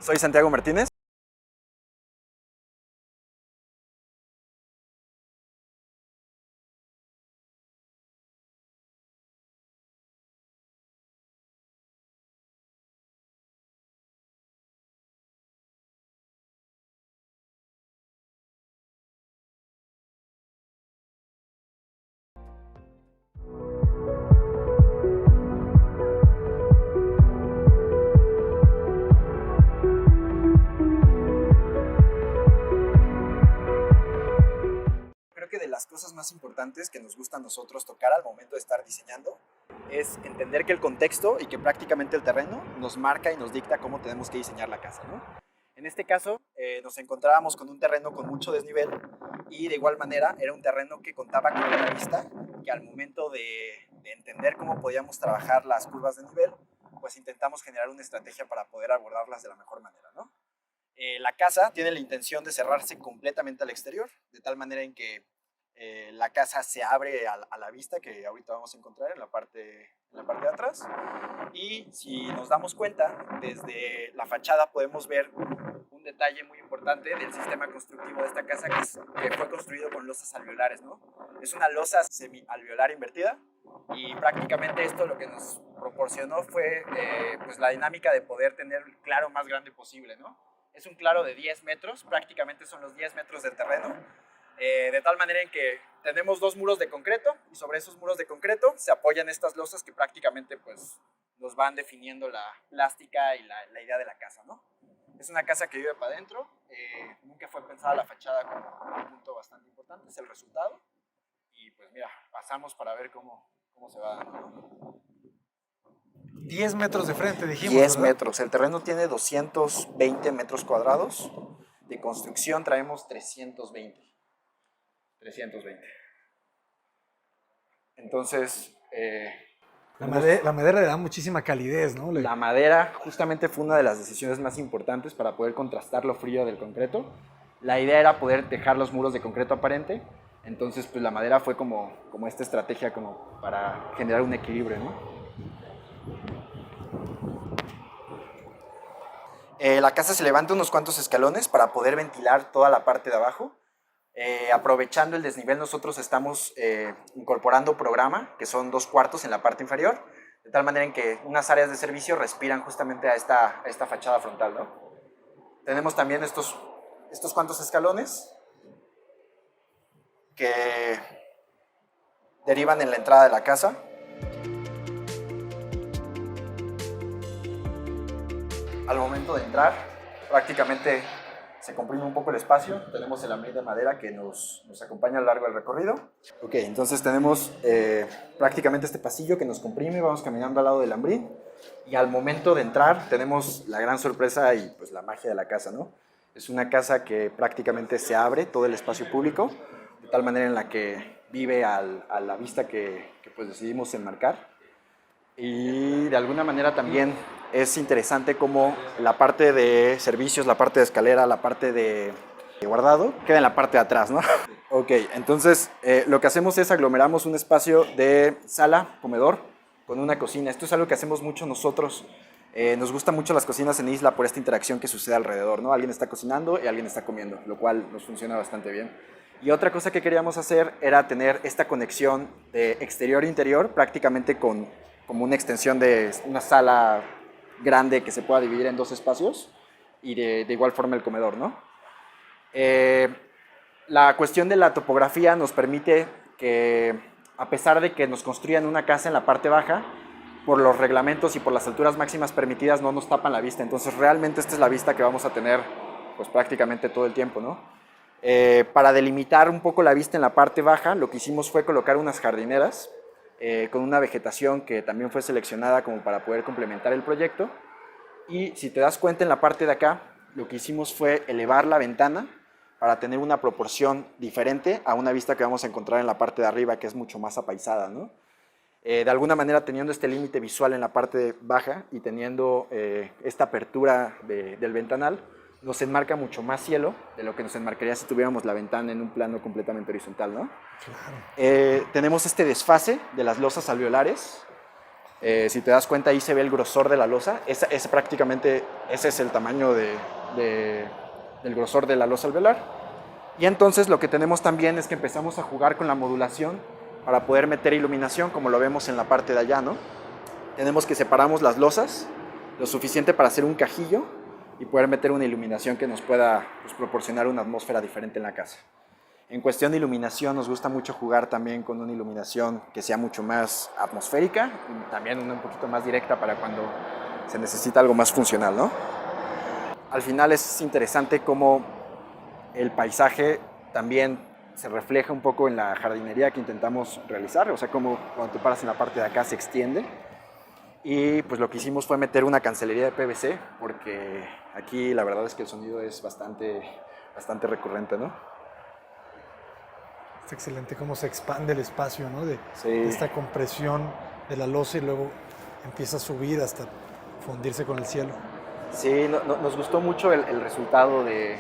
Soy Santiago Martínez. Creo que de las cosas más importantes que nos gusta a nosotros tocar al momento de estar diseñando es entender que el contexto y que prácticamente el terreno nos marca y nos dicta cómo tenemos que diseñar la casa, ¿no? En este caso, nos encontrábamos con un terreno con mucho desnivel y de igual manera era un terreno que contaba con una vista que al momento de entender cómo podíamos trabajar las curvas de nivel, pues intentamos generar una estrategia para poder abordarlas de la mejor manera, ¿no? La casa tiene la intención de cerrarse completamente al exterior, de tal manera en que la casa se abre a la vista, que ahorita vamos a encontrar en la parte de atrás. Y si nos damos cuenta, desde la fachada podemos ver un detalle muy importante del sistema constructivo de esta casa, que fue construido con losas alveolares, ¿no? Es una losa semi-alveolar invertida y prácticamente esto lo que nos proporcionó fue pues la dinámica de poder tener el claro más grande posible, ¿no? Es un claro de 10 metros, prácticamente son los 10 metros del terreno, de tal manera en que tenemos dos muros de concreto y sobre esos muros de concreto se apoyan estas losas que prácticamente pues nos van definiendo la plástica y la idea de la casa, ¿no? Es una casa que vive para adentro, nunca fue pensada la fachada como un punto bastante importante, es el resultado. Y pues mira, pasamos para ver cómo se va dando, ¿no? 10 metros de frente, dijimos, 10 ¿verdad? metros. El terreno tiene 220 metros cuadrados. De construcción traemos 320. 320. Entonces, La madera le da muchísima calidez, ¿no? la madera justamente fue una de las decisiones más importantes para poder contrastar lo frío del concreto. La idea era poder dejar los muros de concreto aparente. Entonces, pues la madera fue como esta estrategia como para generar un equilibrio, ¿no? La casa se levanta unos cuantos escalones para poder ventilar toda la parte de abajo. Aprovechando el desnivel, nosotros estamos incorporando programa, que son 2 cuartos en la parte inferior, de tal manera en que unas áreas de servicio respiran justamente a esta fachada frontal, ¿no? Tenemos también estos cuantos escalones que derivan en la entrada de la casa. Al momento de entrar, prácticamente se comprime un poco el espacio. Tenemos el alambril de madera que nos acompaña a lo largo del recorrido. Ok, entonces tenemos prácticamente este pasillo que nos comprime, vamos caminando al lado del alambril y al momento de entrar tenemos la gran sorpresa y pues la magia de la casa, ¿no? Es una casa que prácticamente se abre todo el espacio público, de tal manera en la que vive a la vista que pues decidimos enmarcar. Y de alguna manera también es interesante cómo la parte de servicios, la parte de escalera, la parte de guardado queda en la parte de atrás, ¿no? Ok, entonces lo que hacemos es aglomeramos un espacio de sala, comedor, con una cocina. Esto es algo que hacemos mucho nosotros. Nos gustan mucho las cocinas en isla por esta interacción que sucede alrededor, ¿no? Alguien está cocinando y alguien está comiendo, lo cual nos funciona bastante bien. Y otra cosa que queríamos hacer era tener esta conexión de exterior-interior prácticamente como una extensión de una sala grande que se pueda dividir en 2 espacios y de igual forma el comedor, ¿no? La cuestión de la topografía nos permite que, a pesar de que nos construyan una casa en la parte baja, por los reglamentos y por las alturas máximas permitidas no nos tapan la vista. Entonces realmente esta es la vista que vamos a tener pues prácticamente todo el tiempo, ¿no? Para delimitar un poco la vista en la parte baja, lo que hicimos fue colocar unas jardineras con una vegetación que también fue seleccionada como para poder complementar el proyecto. Y si te das cuenta en la parte de acá, lo que hicimos fue elevar la ventana para tener una proporción diferente a una vista que vamos a encontrar en la parte de arriba, que es mucho más apaisada, ¿no? De alguna manera, teniendo este límite visual en la parte baja y teniendo esta apertura del ventanal, nos enmarca mucho más cielo de lo que nos enmarcaría si tuviéramos la ventana en un plano completamente horizontal, ¿no? Claro. Tenemos este desfase de las losas alveolares Si te das cuenta, ahí se ve el grosor de la losa. Prácticamente ese es el tamaño del grosor de la losa alveolar. Y entonces lo que tenemos también es que empezamos a jugar con la modulación para poder meter iluminación, como lo vemos en la parte de allá, ¿no? Tenemos que separamos las losas lo suficiente para hacer un cajillo y poder meter una iluminación que nos pueda pues, proporcionar una atmósfera diferente en la casa. En cuestión de iluminación, nos gusta mucho jugar también con una iluminación que sea mucho más atmosférica y también una un poquito más directa para cuando se necesita algo más funcional, ¿no? Al final es interesante cómo el paisaje también se refleja un poco en la jardinería que intentamos realizar, o sea, como cuando te paras en la parte de acá se extiende. Y pues lo que hicimos fue meter una cancelería de PVC, porque aquí la verdad es que el sonido es bastante recurrente, ¿no? Es excelente cómo se expande el espacio, ¿no? Sí. De esta compresión de la losa y luego empieza a subir hasta fundirse con el cielo. Sí, nos gustó mucho el resultado de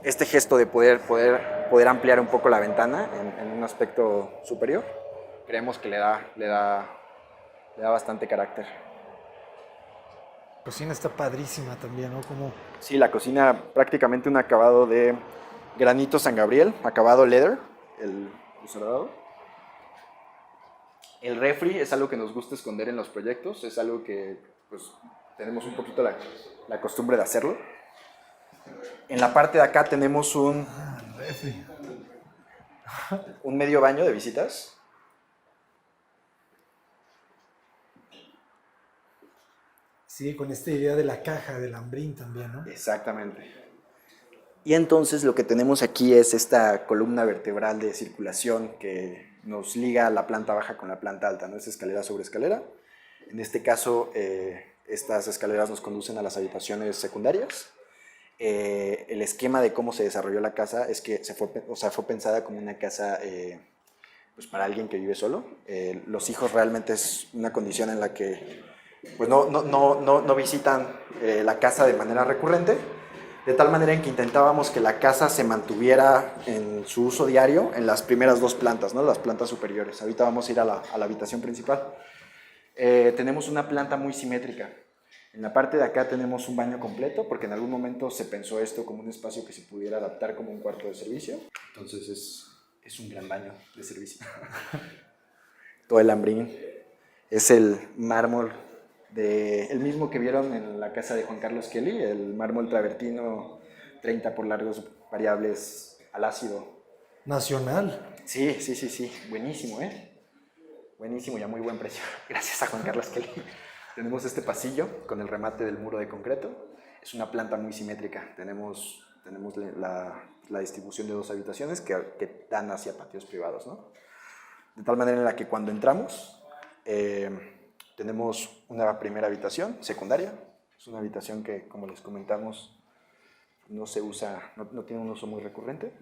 este gesto de poder ampliar un poco la ventana en un aspecto superior. Creemos que le da bastante carácter. La cocina está padrísima también, ¿no? Como... Sí, la cocina prácticamente un acabado de granito San Gabriel, acabado leather, el cerrado. El refri es algo que nos gusta esconder en los proyectos, es algo que pues, tenemos un poquito la costumbre de hacerlo. En la parte de acá tenemos un medio baño de visitas. Sí, con esta idea de la caja, del hambrín también, ¿no? Exactamente. Y entonces lo que tenemos aquí es esta columna vertebral de circulación que nos liga la planta baja con la planta alta, ¿no? Es escalera sobre escalera. En este caso, estas escaleras nos conducen a las habitaciones secundarias. El esquema de cómo se desarrolló la casa es que fue pensada como una casa pues para alguien que vive solo. Los hijos realmente es una condición en la que pues no visitan la casa de manera recurrente, de tal manera en que intentábamos que la casa se mantuviera en su uso diario en las primeras dos plantas, ¿no? Las plantas superiores. Ahorita vamos a ir a la habitación principal. Tenemos una planta muy simétrica. En la parte de acá tenemos un baño completo, porque en algún momento se pensó esto como un espacio que se pudiera adaptar como un cuarto de servicio. Entonces es un gran baño de servicio. Todo el hambrín es el mármol el mismo que vieron en la casa de Juan Carlos Kelly, el mármol travertino 30 por largos variables al ácido. Nacional. Sí, buenísimo, buenísimo y a muy buen precio, gracias a Juan Carlos Kelly. Tenemos este pasillo con el remate del muro de concreto, es una planta muy simétrica, tenemos la distribución de dos habitaciones que dan hacia patios privados, ¿no? De tal manera en la que cuando entramos tenemos una primera habitación secundaria, es una habitación que, como les comentamos, no se usa, no tiene un uso muy recurrente.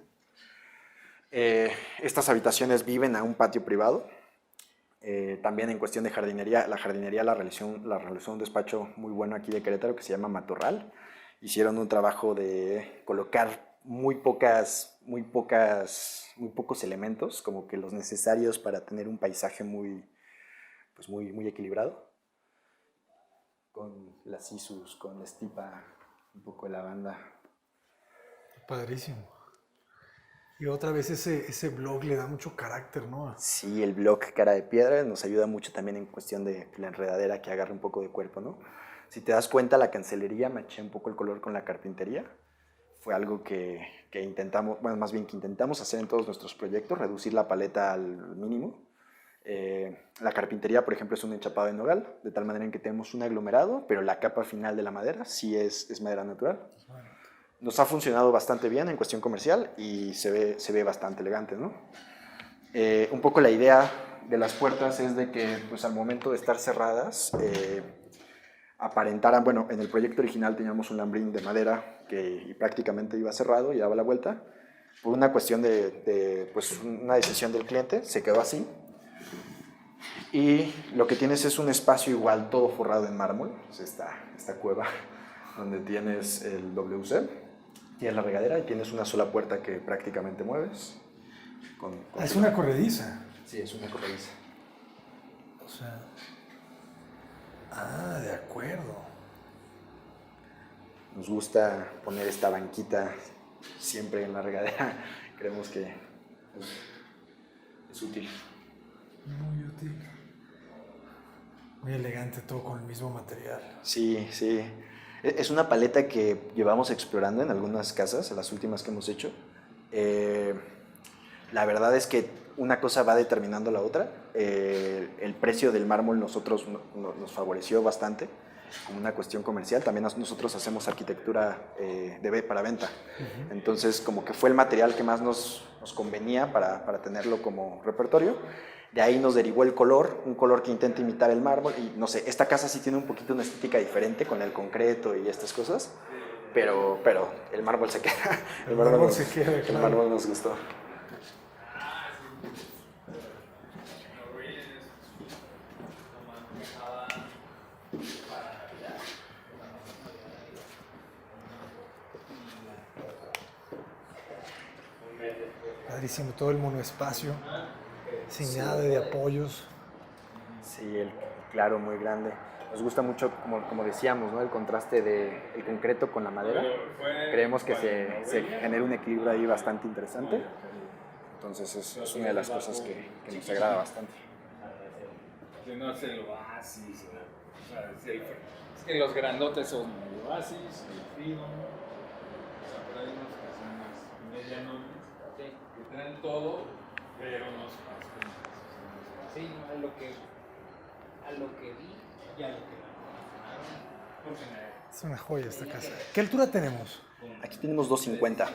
Estas habitaciones viven a un patio privado. También en cuestión de jardinería, la jardinería la realizó un despacho muy bueno aquí de Querétaro que se llama Matorral. Hicieron un trabajo de colocar muy pocos elementos, como que los necesarios para tener un paisaje muy equilibrado, con las isus, con la estipa, un poco de lavanda. Padrísimo. Y otra vez ese blog le da mucho carácter, ¿no? Sí, el blog cara de piedra nos ayuda mucho también en cuestión de la enredadera que agarre un poco de cuerpo, ¿no? Si te das cuenta, la cancelería maché un poco el color con la carpintería. Fue algo que intentamos, bueno, más bien que intentamos hacer en todos nuestros proyectos, reducir la paleta al mínimo. La carpintería, por ejemplo, es un enchapado de nogal, de tal manera en que tenemos un aglomerado, pero la capa final de la madera sí es madera natural. Nos ha funcionado bastante bien en cuestión comercial y se ve bastante elegante, ¿no? Un poco la idea de las puertas es de que pues, al momento de estar cerradas aparentaran, bueno, en el proyecto original teníamos un lambrín de madera que prácticamente iba cerrado y daba la vuelta. Por una cuestión pues, una decisión del cliente, se quedó así. Y lo que tienes es un espacio igual todo forrado en mármol, pues esta cueva donde tienes el WC, tienes la regadera y tienes una sola puerta que prácticamente mueves. Es una corrediza. Sí, es una corrediza. O sea, Ah, de acuerdo. Nos gusta poner esta banquita siempre en la regadera. Creemos que es útil. Muy útil. Muy elegante, todo con el mismo material. Sí, sí. Es una paleta que llevamos explorando en algunas casas, en las últimas que hemos hecho. La verdad es que una cosa va determinando la otra. El precio del mármol nosotros nos favoreció bastante como una cuestión comercial. También nosotros hacemos arquitectura para venta. Entonces, como que fue el material que más nos convenía para tenerlo como repertorio. De ahí nos derivó el color, un color que intenta imitar el mármol. Y no sé, esta casa sí tiene un poquito una estética diferente con el concreto y estas cosas. Pero el mármol se queda. El mármol se queda, claro. El mármol nos gustó. Padrísimo, todo el monoespacio, sin nada de apoyos. Sí, el claro muy grande. Nos gusta mucho, como decíamos, ¿no? El contraste del concreto con la madera. Creemos que se genera un equilibrio ahí bastante interesante. Entonces es una de las cosas que nos agrada bastante. Que no es el oasis, o sea, es que los grandotes son el oasis, el fino, o sea, pero hay unos que son más medianones, que traen todo, pero no se pasan. Sí, no, a lo que vi y a lo que Es una joya esta casa. ¿Qué altura tenemos? Aquí tenemos 250.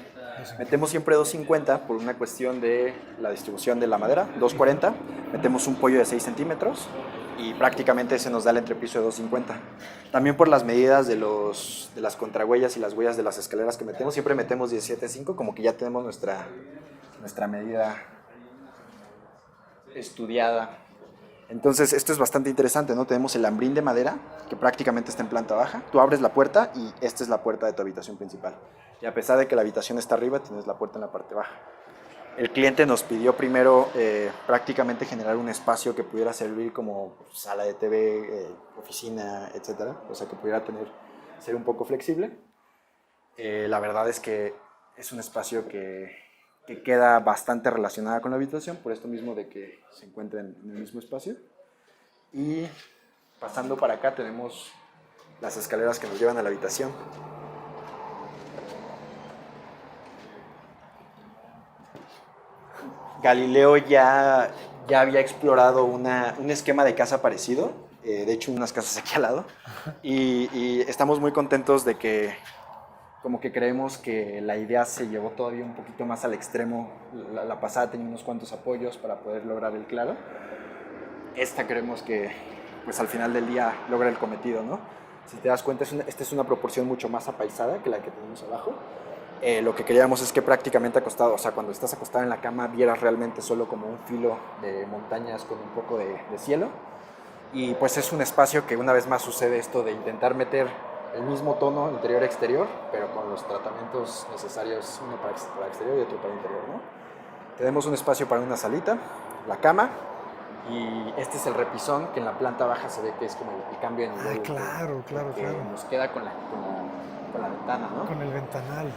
Metemos siempre 250 por una cuestión de la distribución de la madera, 240. Metemos un pollo de 6 centímetros y prácticamente se nos da el entrepiso de 250. También por las medidas de las contrahuellas y las huellas de las escaleras que metemos, siempre metemos 17.5, como que ya tenemos nuestra medida estudiada. Entonces esto es bastante interesante, ¿no? Tenemos el lambrín de madera que prácticamente está en planta baja. Tú abres la puerta y esta es la puerta de tu habitación principal. Y a pesar de que la habitación está arriba, tienes la puerta en la parte baja. El cliente nos pidió primero prácticamente generar un espacio que pudiera servir como sala de TV, oficina, etcétera. O sea, que pudiera ser un poco flexible. La verdad es que es un espacio que queda bastante relacionada con la habitación, por esto mismo de que se encuentra en el mismo espacio. Y pasando para acá tenemos las escaleras que nos llevan a la habitación. Galileo ya había explorado un esquema de casa parecido, de hecho unas casas aquí al lado, y estamos muy contentos de que como que creemos que la idea se llevó todavía un poquito más al extremo. La pasada tenía unos cuantos apoyos para poder lograr el claro. Esta creemos que pues al final del día logra el cometido, ¿no? Si te das cuenta, esta es una proporción mucho más apaisada que la que tenemos abajo. Lo que queríamos es que prácticamente acostado, o sea, cuando estás acostado en la cama, vieras realmente solo como un filo de montañas con un poco de cielo. Y pues es un espacio que una vez más sucede esto de intentar meter el mismo tono interior-exterior, pero con los tratamientos necesarios, uno para exterior y otro para interior, ¿no? Tenemos un espacio para una salita, la cama, y este es el repisón que en la planta baja se ve que es como el cambio de nivel. Claro. Nos queda con la ventana, ¿no? Con el ventanal.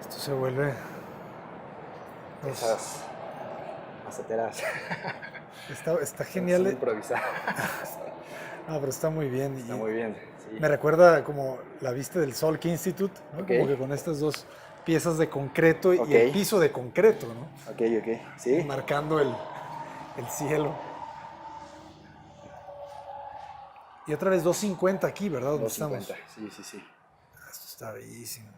Esto se vuelve... Esas maceteras. Está genial. Son improvisadas. No, pero está muy bien. Está muy bien, sí. Me recuerda como la vista del Salk Institute, ¿no? Okay. Como que con estas dos piezas de concreto y Okay. el piso de concreto, ¿no? Ok, sí. Marcando el cielo. Y otra vez 250 aquí, ¿verdad? ¿Dónde 250, estamos? sí. Esto está bellísimo.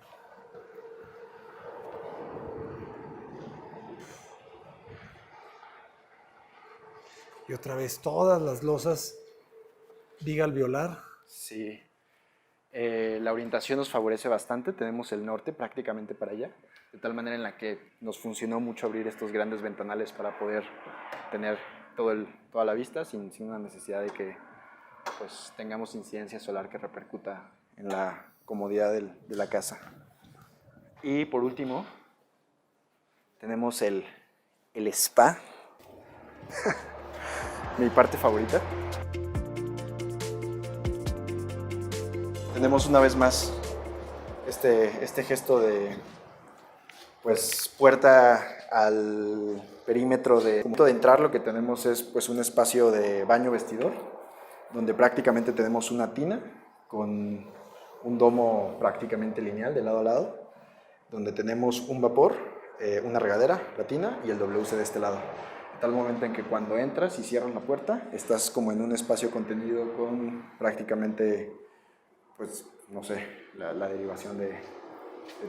Y otra vez todas las losas viga alveolar. Sí. La orientación nos favorece bastante. Tenemos el norte prácticamente para allá. De tal manera en la que nos funcionó mucho abrir estos grandes ventanales para poder tener toda la vista sin una necesidad de que pues, tengamos incidencia solar que repercuta en la comodidad de la casa. Y por último, tenemos el spa. Mi parte favorita. Tenemos una vez más este gesto de pues puerta al perímetro de punto de entrar. Lo que tenemos es pues un espacio de baño vestidor donde prácticamente tenemos una tina con un domo prácticamente lineal de lado a lado, donde tenemos un vapor, una regadera, la tina y el WC de este lado. De tal momento en que cuando entras y cierras la puerta, estás como en un espacio contenido con prácticamente, pues, no sé, la derivación de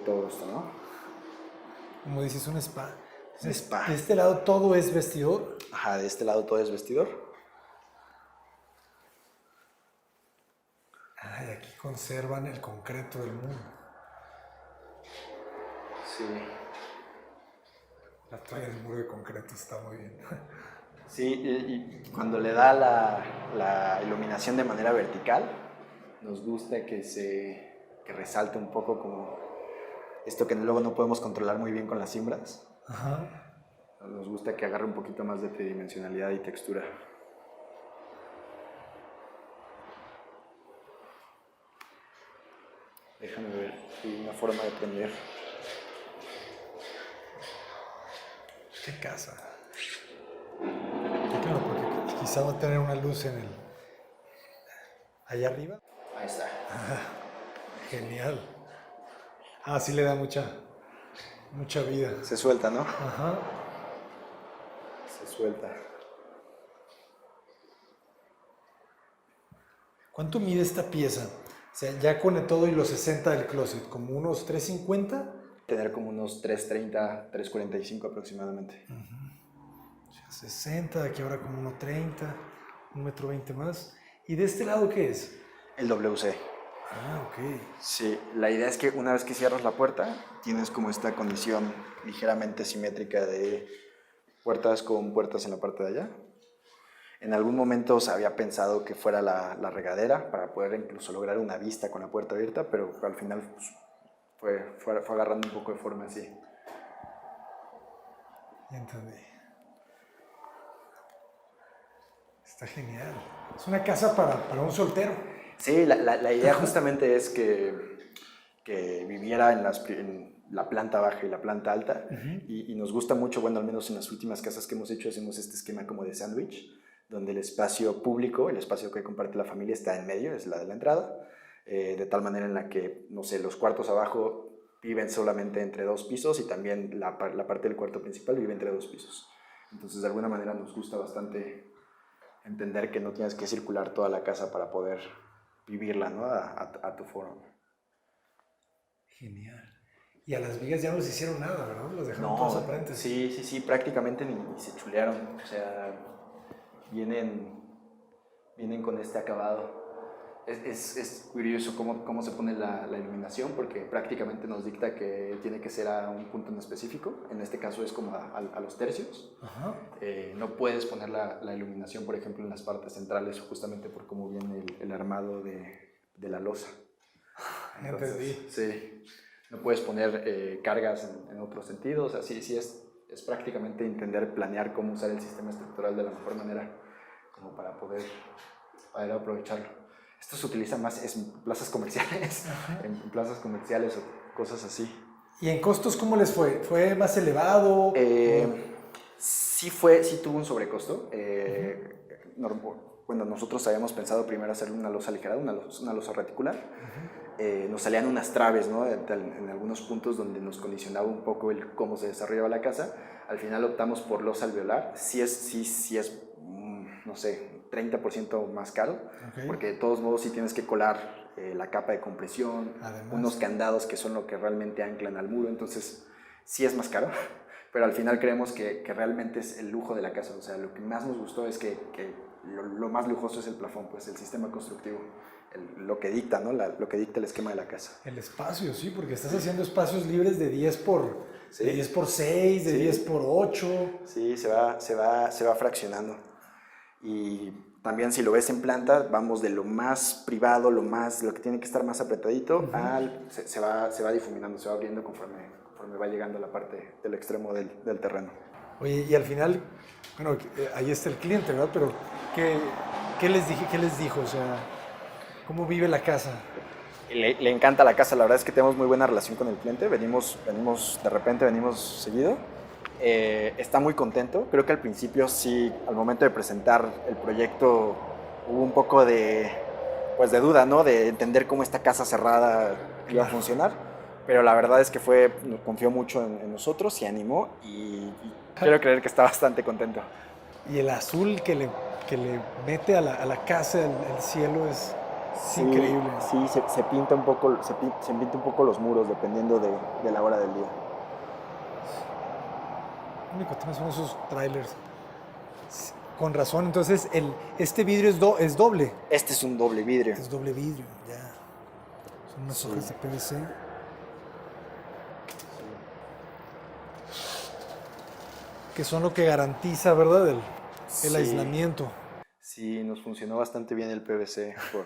todo esto, ¿no? Como dices, un spa. Un spa. De este lado todo es vestidor. Ajá, de este lado todo es vestidor. Ay, aquí conservan el concreto del mundo. Sí. La toalla del muro de concreto está muy bien. Sí, y cuando le da la iluminación de manera vertical, nos gusta que resalte un poco como esto que luego no podemos controlar muy bien con las cimbras. Ajá. Nos gusta que agarre un poquito más de tridimensionalidad y textura. Déjame ver, hay una forma de prender. Qué casa. Claro, porque quizá va a tener una luz en el... allá arriba. Ahí está. Genial. Ah, sí le da mucha vida. Se suelta, ¿no? Ajá. Se suelta. ¿Cuánto mide esta pieza? O sea, ya con todo y los 60 del closet, ¿como unos 350? Tener como unos 330, 345 aproximadamente. O sea, 60, aquí ahora como 1.30, 1.20 m más. ¿Y de este lado qué es? El WC. Ah, ok. Sí, la idea es que una vez que cierras la puerta, tienes como esta condición ligeramente simétrica de puertas con puertas en la parte de allá. En algún momento se había pensado que fuera la regadera para poder incluso lograr una vista con la puerta abierta, pero al final pues, fue agarrando un poco de forma así. Ya entendí. Está genial. Es una casa para un soltero. Sí, la idea justamente es que viviera en la planta baja y la planta alta. Y nos gusta mucho, bueno, al menos en las últimas casas que hemos hecho, hacemos este esquema como de sándwich, donde el espacio público, el espacio que comparte la familia está en medio, es la de la entrada, de tal manera en la que, no sé, los cuartos abajo viven solamente entre 2 pisos y también la parte del cuarto principal vive entre 2 pisos. Entonces, de alguna manera nos gusta bastante entender que no tienes que circular toda la casa para poder vivirla, ¿no? a tu forma. Genial. Y a las vigas ya no les hicieron nada, ¿verdad? Las dejaron No, todas aparentes. sí, prácticamente ni se chulearon. O sea, vienen con este acabado. Es curioso cómo se pone la iluminación, porque prácticamente nos dicta que tiene que ser a un punto en específico. En este caso es como a los tercios. Ajá. No puedes poner la iluminación, por ejemplo, en las partes centrales, justamente por cómo viene el armado de la losa. Entonces, Entendí. sí, no puedes poner cargas en otros sentidos. Así sí es prácticamente entender, planear cómo usar el sistema estructural de la mejor manera, como para poder aprovecharlo. Esto se utiliza más en plazas comerciales, en plazas comerciales o cosas así. ¿Y en costos cómo les fue? ¿Fue más elevado? Sí tuvo un sobrecosto. Bueno, nosotros habíamos pensado primero hacerle una losa aligerada, una losa reticular. Nos salían unas traves, ¿no? En algunos puntos donde nos condicionaba un poco el cómo se desarrollaba la casa. Al final optamos por losa alveolar. Sí es no sé, 30% más caro, porque de todos modos sí tienes que colar la capa de compresión, además, unos candados que son lo que realmente anclan al muro, entonces sí es más caro, pero al final creemos que realmente es el lujo de la casa. O sea, lo que más nos gustó es que lo más lujoso es el plafón, pues el sistema constructivo, lo que dicta, ¿no? Lo que dicta el esquema de la casa. El espacio, sí, porque estás haciendo espacios libres de 10 por 6, de 10 por 8. Sí, se va fraccionando. Y también si lo ves en planta, vamos de lo más privado, lo que tiene que estar más apretadito, se va difuminando, se va abriendo conforme va llegando a la parte del extremo del terreno. Oye, y al final, bueno, ahí está el cliente, ¿verdad? Pero, ¿qué les dije? ¿Qué les dijo? O sea, ¿cómo vive la casa? Le encanta la casa, la verdad es que tenemos muy buena relación con el cliente, venimos de repente venimos seguido. Está muy contento, creo que al principio sí, al momento de presentar el proyecto hubo un poco pues de duda, ¿no? De entender cómo esta casa cerrada iba a funcionar, pero la verdad es que confió mucho en nosotros, se animó y quiero creer que está bastante contento. Y el azul que le mete a la casa, el cielo es Sí, increíble. sí, se pinta un poco, se pinta un poco los muros dependiendo de la hora del día. Único, tienes uno de esos trailers. Con razón, entonces este vidrio es doble. Este es un doble vidrio. Es doble vidrio, ya. Son unas hojas de PVC. Que son lo que garantiza, ¿verdad? El aislamiento. Sí, nos funcionó bastante bien el PVC por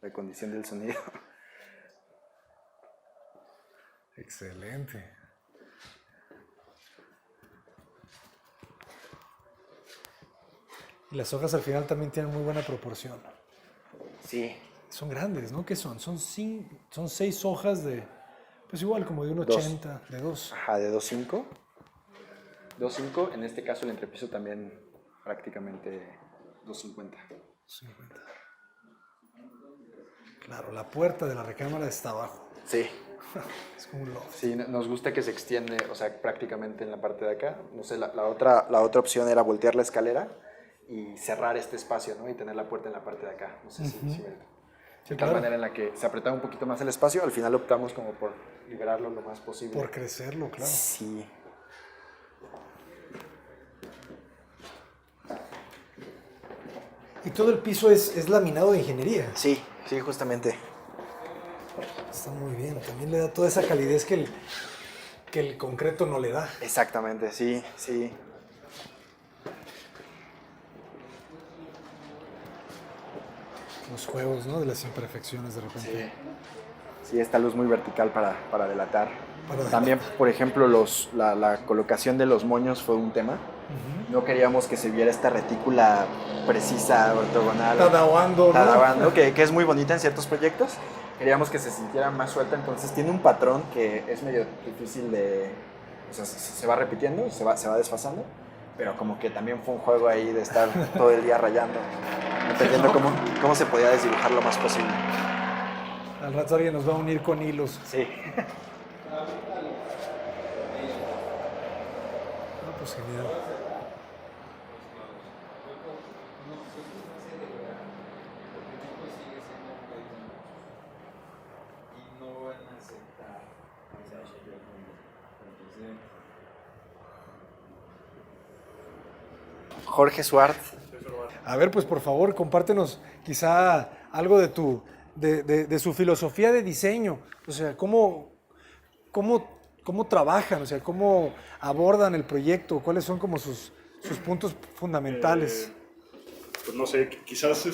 la condición del sonido. Excelente. Y las hojas al final también tienen muy buena proporción. Sí. Son grandes, ¿no? ¿Qué son? Son 6 hojas de, pues igual como de 1,80, de 2. Ajá, de 2.5. 2.5, en este caso el entrepiso también prácticamente 2.50. 50. Claro, la puerta de la recámara está abajo. Sí. Es como un loft. Sí, nos gusta que se extiende, o sea, prácticamente en la parte de acá. No sé, la otra opción era voltear la escalera y cerrar este espacio, ¿no? Y tener la puerta en la parte de acá. No sé si de tal manera en la que se apretaba un poquito más el espacio, al final optamos como por liberarlo lo más posible. Por crecerlo, claro. Sí. Y todo el piso es laminado de ingeniería. Sí, sí, justamente. Está muy bien. También le da toda esa calidez que el concreto no le da. Exactamente, sí, sí. Los juegos, ¿no? De las imperfecciones de repente. Sí, esta luz muy vertical para delatar. Para También, por ejemplo, la colocación de los moños fue un tema. No queríamos que se viera esta retícula precisa, ortogonal. Tadabando, que es muy bonita en ciertos proyectos. Queríamos que se sintiera más suelta, entonces tiene un patrón que es medio difícil de... O sea, se va repitiendo, se va desfasando, pero como que también fue un juego ahí de estar todo el día rayando, entendiendo cómo se podía desdibujar lo más posible. Al rato alguien nos va a unir con hilos. Sí. Pues genial. Jorge Suárez. A ver, pues por favor, compártenos quizá algo de su filosofía de diseño. O sea, cómo trabajan, o sea, cómo abordan el proyecto, cuáles son como sus puntos fundamentales. Pues no sé, quizás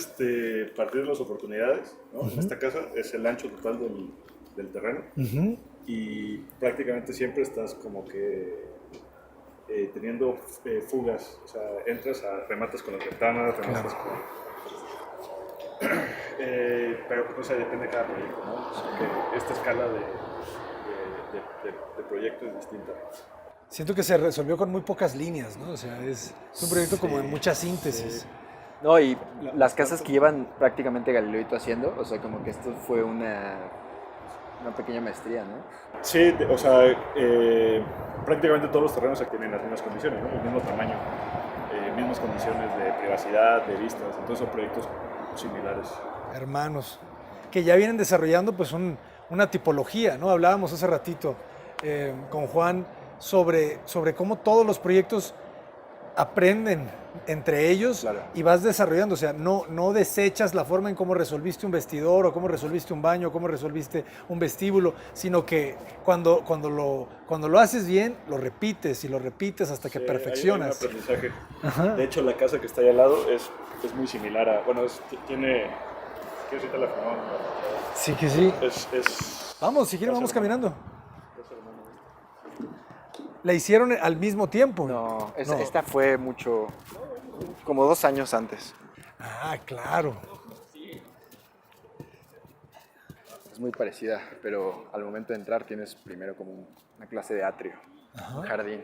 partir de las oportunidades, ¿no? En esta casa es el ancho total del terreno y prácticamente siempre estás como que teniendo fugas, o sea, rematas con las ventanas, rematas pero pues no sé, depende de cada proyecto, ¿no? O sea, que esta escala de proyecto es distinta. Siento que se resolvió con muy pocas líneas, ¿no? O sea, es un proyecto como de mucha síntesis. Sí. No, y las casas que llevan prácticamente Galileito haciendo, o sea, como que esto fue una pequeña maestría, ¿no? Sí, o sea, prácticamente todos los terrenos tienen las mismas condiciones, ¿no? El mismo tamaño, mismas condiciones de privacidad, de vistas, entonces son proyectos similares. Hermanos, que ya vienen desarrollando pues una tipología, ¿no? Hablábamos hace ratito con Juan sobre cómo todos los proyectos aprenden entre ellos, claro, y vas desarrollando, o sea, no desechas la forma en cómo resolviste un vestidor o cómo resolviste un baño o cómo resolviste un vestíbulo, sino que cuando lo haces bien, lo repites y lo repites hasta que perfeccionas. Hay un aprendizaje. Ajá. De hecho, la casa que está ahí al lado es muy similar a, bueno, tiene, ¿quieres irte a la firma? Sí que sí. Es Vamos, si quieren vamos caminando. ¿La hicieron al mismo tiempo? No, No. esta fue mucho, como 2 años antes. Ah, claro. Es muy parecida, pero al momento de entrar tienes primero como una clase de atrio, un jardín.